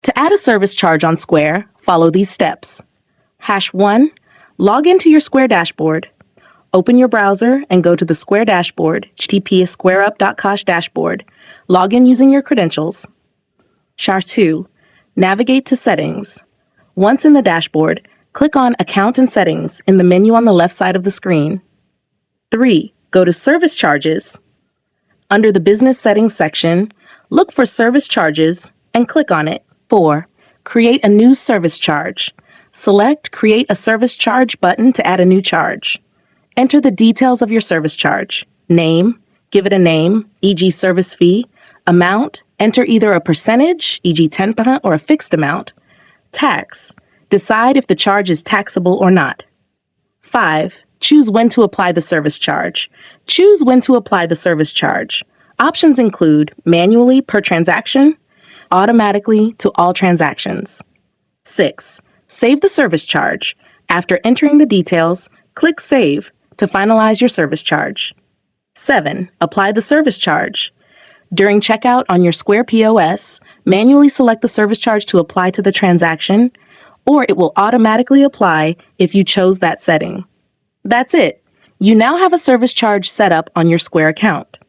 To add a service charge on Square, follow these steps. #1. Log into your Square dashboard. Open your browser and go to the Square dashboard, http squareup.cosh dashboard. Log in using your credentials. #2. Navigate to Settings. Once in the dashboard, click on Account and Settings in the menu on the left side of the screen. 3. Go to Service Charges. Under the Business Settings section, look for Service Charges and click on it. 4. Create a new service charge. Select Create a Service Charge button to add a new charge. Enter the details of your service charge. Name, give it a name, e.g. service fee. Amount, enter either a percentage, e.g. 10%, or a fixed amount. Tax, decide if the charge is taxable or not. 5. Choose when to apply the service charge. Choose when to apply the service charge. Options include manually per transaction, automatically to all transactions. 6. Save the service charge. After entering the details, click Save to finalize your service charge. 7. Apply the service charge. During checkout on your Square POS, manually select the service charge to apply to the transaction, or it will automatically apply if you chose that setting. That's it. You now have a service charge set up on your Square account.